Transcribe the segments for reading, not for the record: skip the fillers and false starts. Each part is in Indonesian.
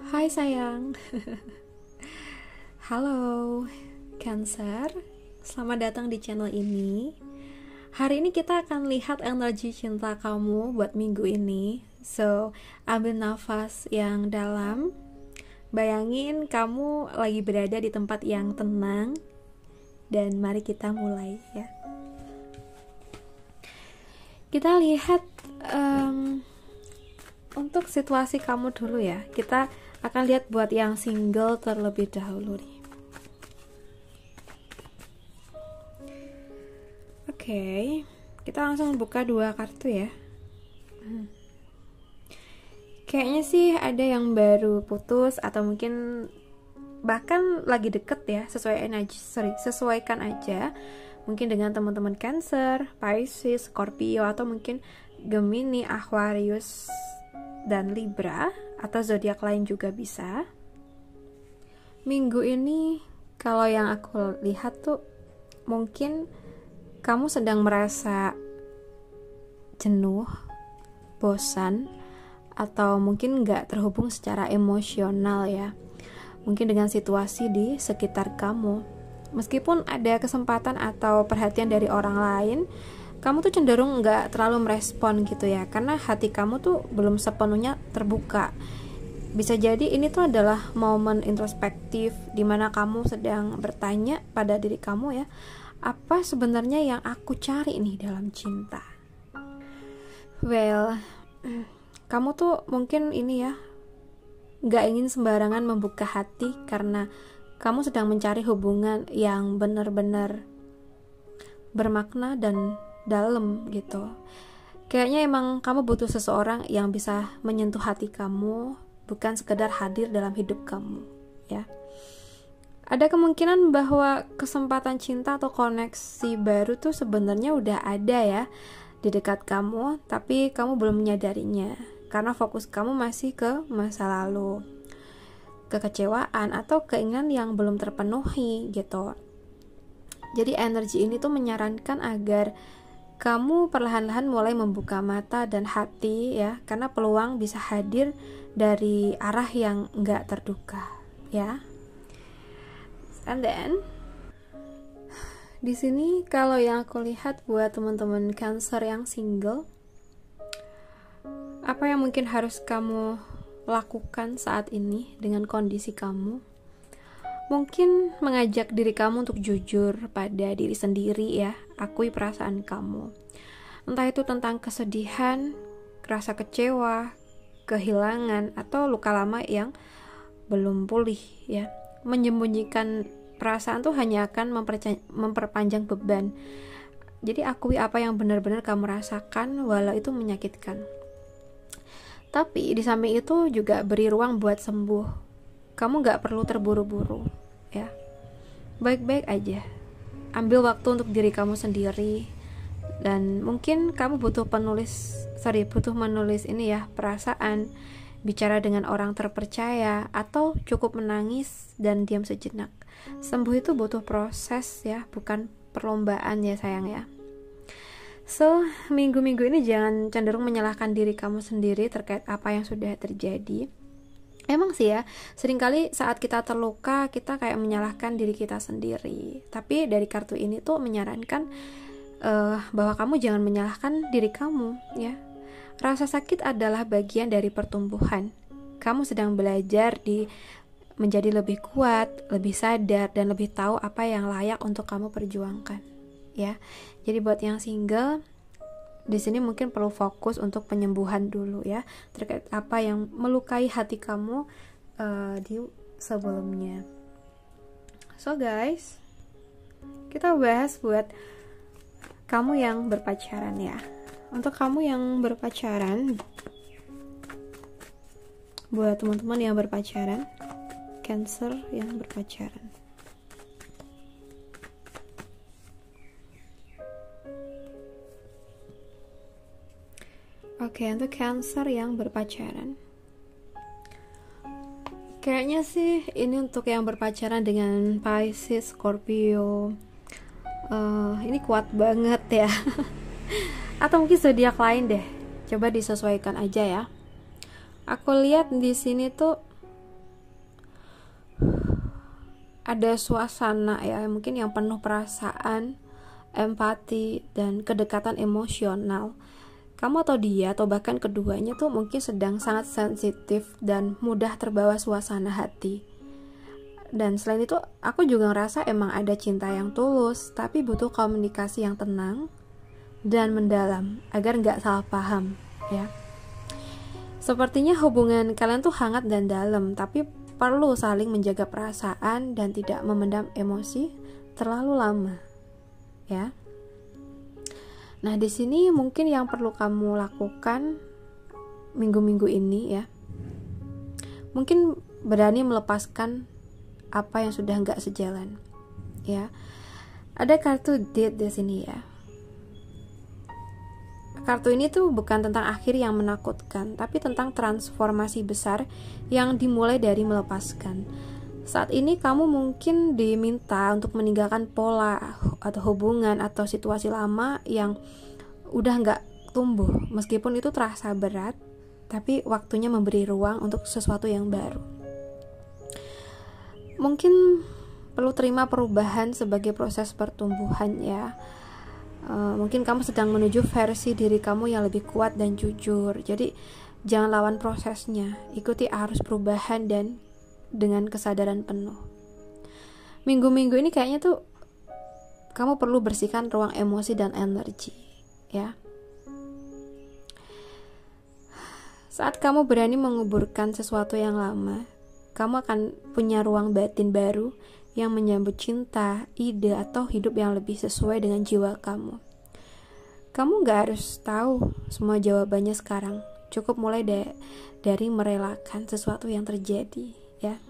Hai sayang. Halo Cancer, selamat datang di channel ini. Hari ini kita akan lihat energi cinta kamu buat minggu ini. So, ambil nafas yang dalam. Bayangin kamu lagi berada di tempat yang tenang. Dan mari kita mulai ya. Kita lihat untuk situasi kamu dulu ya. Kita akan lihat buat yang single terlebih dahulu nih. Oke, kita langsung buka 2 kartu ya. Kayaknya sih ada yang baru putus atau mungkin bahkan lagi deket ya. Sesuaikan aja. Mungkin dengan teman-teman Cancer, Pisces, Scorpio, atau mungkin Gemini, Aquarius, dan Libra, atau zodiak lain juga bisa. Minggu ini kalau yang aku lihat tuh mungkin kamu sedang merasa jenuh, bosan, atau mungkin gak terhubung secara emosional ya. Mungkin dengan situasi di sekitar kamu. Meskipun ada kesempatan atau perhatian dari orang lain, kamu tuh cenderung gak terlalu merespon gitu ya, karena hati kamu tuh belum sepenuhnya terbuka. Bisa jadi ini tuh adalah momen introspektif dimana kamu sedang bertanya pada diri kamu ya, apa sebenarnya yang aku cari nih dalam cinta. Well, kamu tuh mungkin ini ya, gak ingin sembarangan membuka hati karena kamu sedang mencari hubungan yang benar-benar bermakna dan dalam gitu. Kayaknya emang kamu butuh seseorang yang bisa menyentuh hati kamu, bukan sekedar hadir dalam hidup kamu ya. Ada kemungkinan bahwa kesempatan cinta atau koneksi baru tuh sebenarnya udah ada ya di dekat kamu, tapi kamu belum menyadarinya karena fokus kamu masih ke masa lalu, kekecewaan atau keinginan yang belum terpenuhi gitu. Jadi energi ini tuh menyarankan agar kamu perlahan-lahan mulai membuka mata dan hati ya, karena peluang bisa hadir dari arah yang nggak terduga ya. And then di sini kalau yang aku lihat buat teman-teman Cancer yang single, apa yang mungkin harus kamu lakukan saat ini dengan kondisi kamu? Mungkin mengajak diri kamu untuk jujur pada diri sendiri ya, akui perasaan kamu. Entah itu tentang kesedihan, rasa kecewa, kehilangan, atau luka lama yang belum pulih ya. Menyembunyikan perasaan tuh hanya akan memperpanjang beban. Jadi akui apa yang benar-benar kamu rasakan walau itu menyakitkan. Tapi di samping itu juga beri ruang buat sembuh. Kamu gak perlu terburu-buru ya. Baik-baik aja. Ambil waktu untuk diri kamu sendiri. Dan mungkin kamu butuh menulis ini ya, perasaan, bicara dengan orang terpercaya, atau cukup menangis dan diam sejenak. Sembuh itu butuh proses ya, bukan perlombaan ya sayang ya. So, minggu-minggu ini jangan cenderung menyalahkan diri kamu sendiri terkait apa yang sudah terjadi. Emang sih ya, seringkali saat kita terluka, kita kayak menyalahkan diri kita sendiri. Tapi dari kartu ini tuh menyarankan bahwa kamu jangan menyalahkan diri kamu ya. Rasa sakit adalah bagian dari pertumbuhan. Kamu sedang belajar menjadi lebih kuat, lebih sadar, dan lebih tahu apa yang layak untuk kamu perjuangkan ya. Jadi buat yang single, di sini mungkin perlu fokus untuk penyembuhan dulu ya, terkait apa yang melukai hati kamu di sebelumnya. So guys, kita bahas buat kamu yang berpacaran ya. Untuk kamu yang berpacaran, buat teman-teman yang berpacaran, Cancer yang berpacaran. Oke, untuk Cancer yang berpacaran, kayaknya sih ini untuk yang berpacaran dengan Pisces, Scorpio, ini kuat banget ya. Atau mungkin zodiak lain deh. Coba disesuaikan aja ya. Aku lihat di sini tuh ada suasana ya, mungkin yang penuh perasaan, empati, dan kedekatan emosional. Kamu atau dia, atau bahkan keduanya tuh mungkin sedang sangat sensitif dan mudah terbawa suasana hati. Dan selain itu, aku juga ngerasa emang ada cinta yang tulus, tapi butuh komunikasi yang tenang dan mendalam agar nggak salah paham ya. Sepertinya hubungan kalian tuh hangat dan dalam, tapi perlu saling menjaga perasaan dan tidak memendam emosi terlalu lama ya. Nah, di sini mungkin yang perlu kamu lakukan minggu-minggu ini ya, mungkin berani melepaskan apa yang sudah nggak sejalan ya. Ada kartu Death di sini ya. Kartu ini tuh bukan tentang akhir yang menakutkan, tapi tentang transformasi besar yang dimulai dari melepaskan. Saat ini kamu mungkin diminta untuk meninggalkan pola atau hubungan atau situasi lama yang udah nggak tumbuh. Meskipun itu terasa berat, tapi waktunya memberi ruang untuk sesuatu yang baru. Mungkin perlu terima perubahan sebagai proses pertumbuhan ya. Mungkin kamu sedang menuju versi diri kamu yang lebih kuat dan jujur. Jadi jangan lawan prosesnya, ikuti arus perubahan dan dengan kesadaran penuh. Minggu-minggu ini kayaknya tuh kamu perlu bersihkan ruang emosi dan energi ya. Saat kamu berani menguburkan sesuatu yang lama, kamu akan punya ruang batin baru yang menyambut cinta, ide, atau hidup yang lebih sesuai dengan jiwa kamu. Kamu gak harus tahu semua jawabannya sekarang. Cukup mulai dari merelakan sesuatu yang terjadi ya.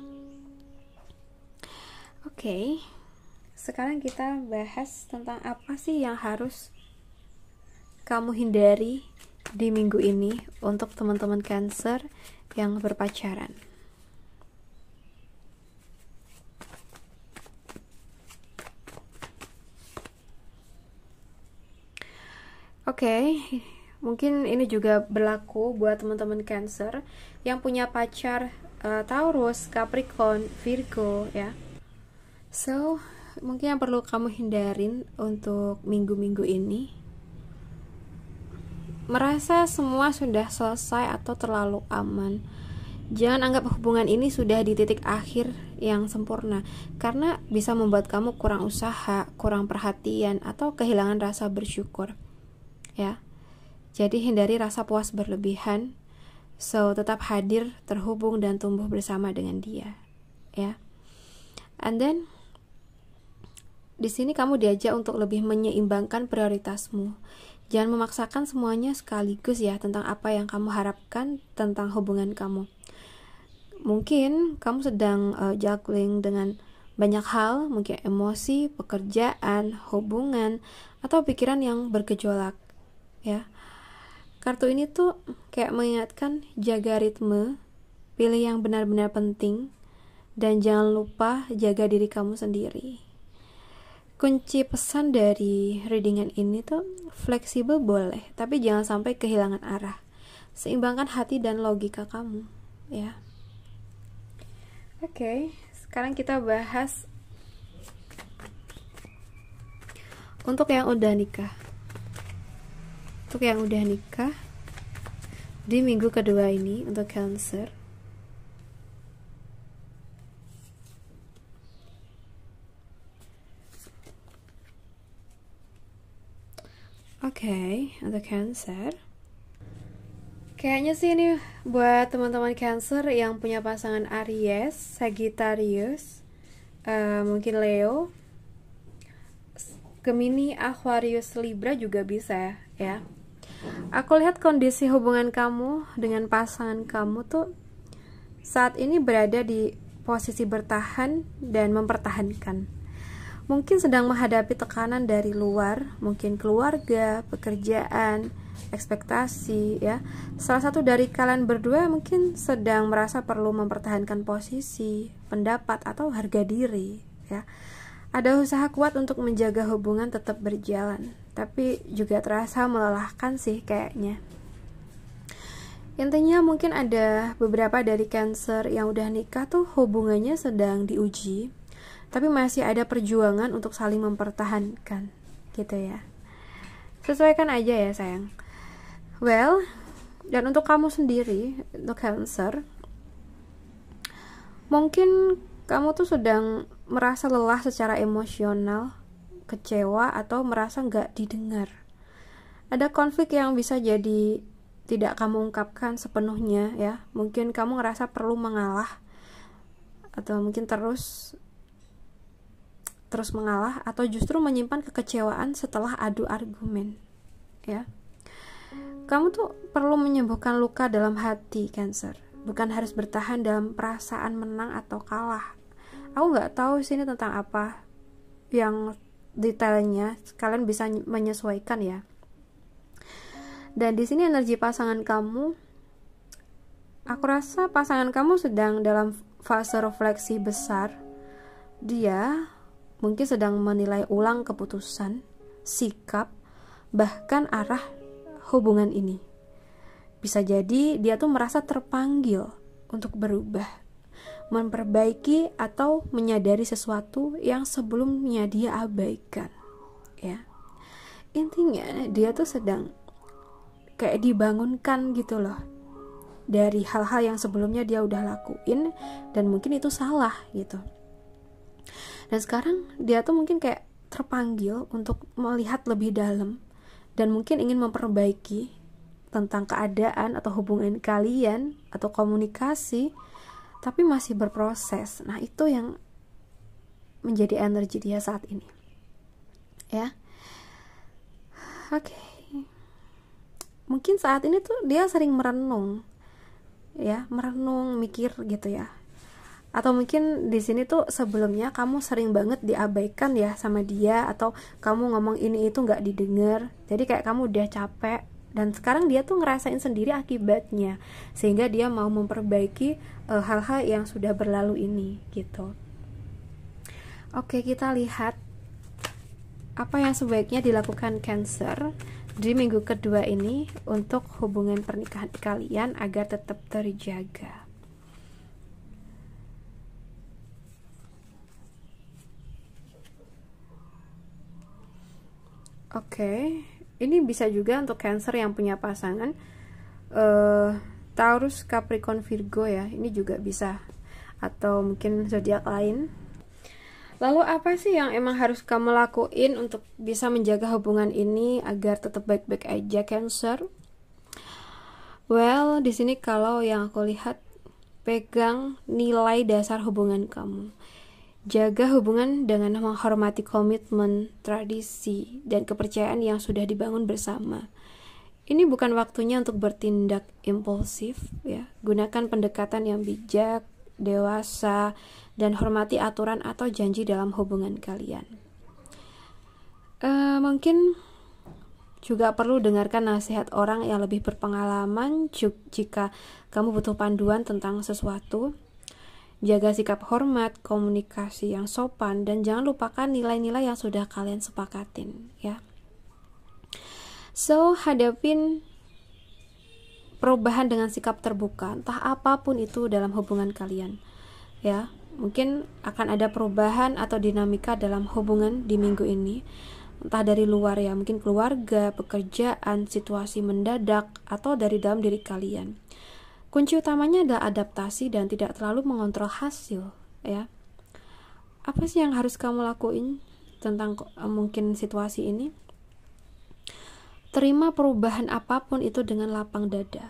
Oke, sekarang kita bahas tentang apa sih yang harus kamu hindari di minggu ini untuk teman-teman Cancer yang berpacaran. Oke, mungkin ini juga berlaku buat teman-teman Cancer yang punya pacar Taurus, Capricorn, Virgo ya. So, mungkin yang perlu kamu hindarin untuk minggu-minggu ini, merasa semua sudah selesai atau terlalu aman. Jangan anggap hubungan ini sudah di titik akhir yang sempurna, karena bisa membuat kamu kurang usaha, kurang perhatian, atau kehilangan rasa bersyukur ya. Jadi hindari rasa puas berlebihan. So, tetap hadir, terhubung, dan tumbuh bersama dengan dia ya. And then di sini kamu diajak untuk lebih menyeimbangkan prioritasmu. Jangan memaksakan semuanya sekaligus ya tentang apa yang kamu harapkan tentang hubungan kamu. Mungkin kamu sedang juggling dengan banyak hal, mungkin emosi, pekerjaan, hubungan, atau pikiran yang bergejolak ya. Kartu ini tuh kayak mengingatkan, jaga ritme, pilih yang benar-benar penting, dan jangan lupa jaga diri kamu sendiri. Kunci pesan dari readingan ini tuh fleksibel boleh, tapi jangan sampai kehilangan arah. Seimbangkan hati dan logika kamu ya. Oke, sekarang kita bahas untuk yang udah nikah. Untuk yang udah nikah di minggu kedua ini untuk Cancer. Oke, untuk Cancer, kayaknya sih ini buat teman-teman Cancer yang punya pasangan Aries, Sagittarius, mungkin Leo, Gemini, Aquarius, Libra juga bisa ya. Aku lihat kondisi hubungan kamu dengan pasangan kamu tuh saat ini berada di posisi bertahan dan mempertahankan. Mungkin sedang menghadapi tekanan dari luar, mungkin keluarga, pekerjaan, ekspektasi ya. Salah satu dari kalian berdua mungkin sedang merasa perlu mempertahankan posisi, pendapat, atau harga diri ya. Ada usaha kuat untuk menjaga hubungan tetap berjalan, tapi juga terasa melelahkan sih kayaknya. Intinya mungkin ada beberapa dari Cancer yang udah nikah tuh hubungannya sedang diuji, tapi masih ada perjuangan untuk saling mempertahankan gitu ya. Sesuaikan aja ya sayang. Well, dan untuk kamu sendiri, untuk Cancer, mungkin kamu tuh sedang merasa lelah secara emosional, kecewa, atau merasa nggak didengar. Ada konflik yang bisa jadi tidak kamu ungkapkan sepenuhnya ya. Mungkin kamu ngerasa perlu mengalah, atau mungkin terus mengalah, atau justru menyimpan kekecewaan setelah adu argumen ya. Kamu tuh perlu menyembuhkan luka dalam hati, Cancer. Bukan harus bertahan dalam perasaan menang atau kalah. Aku nggak tahu sini tentang apa yang detailnya, kalian bisa menyesuaikan ya. Dan di sini energi pasangan kamu, aku rasa pasangan kamu sedang dalam fase refleksi besar. Dia mungkin sedang menilai ulang keputusan, sikap, bahkan arah hubungan ini. Bisa jadi dia tuh merasa terpanggil untuk berubah, memperbaiki, atau menyadari sesuatu yang sebelumnya dia abaikan ya. Intinya dia tuh sedang kayak dibangunkan gitu loh dari hal-hal yang sebelumnya dia udah lakuin dan mungkin itu salah gitu. Dan sekarang dia tuh mungkin kayak terpanggil untuk melihat lebih dalam dan mungkin ingin memperbaiki tentang keadaan atau hubungan kalian atau komunikasi, tapi masih berproses. Nah, itu yang menjadi energi dia saat ini. Ya. Oke. Mungkin saat ini tuh dia sering merenung. Ya, merenung, mikir gitu ya. Atau mungkin di sini tuh sebelumnya kamu sering banget diabaikan ya sama dia, atau kamu ngomong ini itu nggak didengar. Jadi kayak kamu udah capek. Dan sekarang dia tuh ngerasain sendiri akibatnya, sehingga dia mau memperbaiki hal-hal yang sudah berlalu ini gitu. Oke, kita lihat apa yang sebaiknya dilakukan Cancer di minggu kedua ini untuk hubungan pernikahan kalian agar tetap terjaga. Oke. Ini bisa juga untuk Cancer yang punya pasangan Taurus, Capricorn, Virgo ya. Ini juga bisa. Atau mungkin zodiak lain. Lalu apa sih yang emang harus kamu lakuin untuk bisa menjaga hubungan ini agar tetap baik-baik aja, Cancer? Well, di sini kalau yang aku lihat, pegang nilai dasar hubungan kamu. Jaga hubungan dengan menghormati komitmen, tradisi, dan kepercayaan yang sudah dibangun bersama. Ini bukan waktunya untuk bertindak impulsif ya. Gunakan pendekatan yang bijak, dewasa, dan hormati aturan atau janji dalam hubungan kalian. Mungkin juga perlu dengarkan nasihat orang yang lebih berpengalaman jika kamu butuh panduan tentang sesuatu. Jaga sikap hormat, komunikasi yang sopan, dan jangan lupakan nilai-nilai yang sudah kalian sepakatin ya. So, hadapin perubahan dengan sikap terbuka, entah apapun itu dalam hubungan kalian ya. Mungkin akan ada perubahan atau dinamika dalam hubungan di minggu ini, entah dari luar ya, mungkin keluarga, pekerjaan, situasi mendadak, atau dari dalam diri kalian. Kunci utamanya adalah adaptasi dan tidak terlalu mengontrol hasil ya. Apa sih yang harus kamu lakuin tentang mungkin situasi ini? Terima perubahan apapun itu dengan lapang dada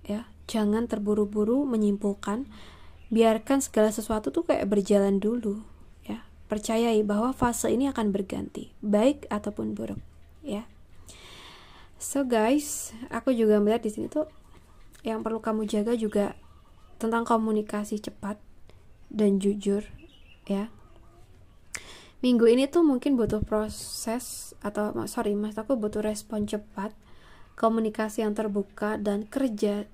ya. Jangan terburu-buru menyimpulkan. Biarkan segala sesuatu tuh kayak berjalan dulu ya. Percayai bahwa fase ini akan berganti, baik ataupun buruk ya. So guys, aku juga melihat di sini tuh yang perlu kamu jaga juga tentang komunikasi cepat dan jujur ya. Minggu ini tuh mungkin butuh proses atau aku butuh respon cepat, komunikasi yang terbuka, dan kerjasama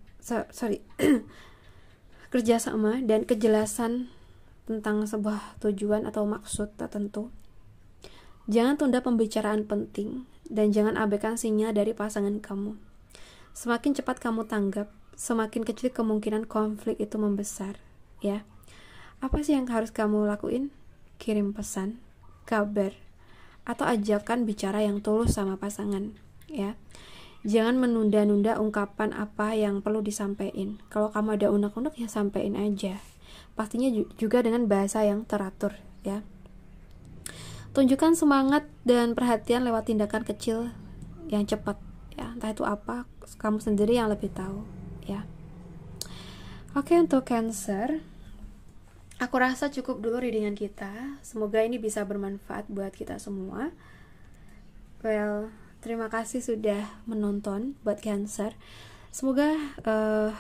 dan kejelasan tentang sebuah tujuan atau maksud tertentu. Jangan tunda pembicaraan penting dan jangan abaikan sinyal dari pasangan kamu. Semakin cepat kamu tanggap, semakin kecil kemungkinan konflik itu membesar ya. Apa sih yang harus kamu lakuin? kirim pesan, kabar, atau ajakan bicara yang tulus sama pasangan, ya. Jangan menunda-nunda ungkapan apa yang perlu disampaikan. Kalau kamu ada unek-unek ya sampaikan aja. Pastinya juga dengan bahasa yang teratur, ya. Tunjukkan semangat dan perhatian lewat tindakan kecil yang cepat, ya. Entah itu apa, kamu sendiri yang lebih tahu, ya. Oke, untuk Cancer, aku rasa cukup dulu readingan kita. Semoga ini bisa bermanfaat buat kita semua. Well, terima kasih sudah menonton buat Cancer. Semoga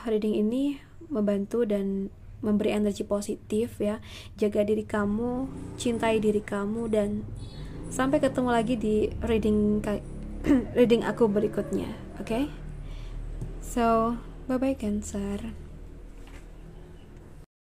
reading ini membantu dan memberi energi positif, ya. Jaga diri kamu, cintai diri kamu, dan sampai ketemu lagi di reading aku berikutnya. Oke? So, bye bye Cancer.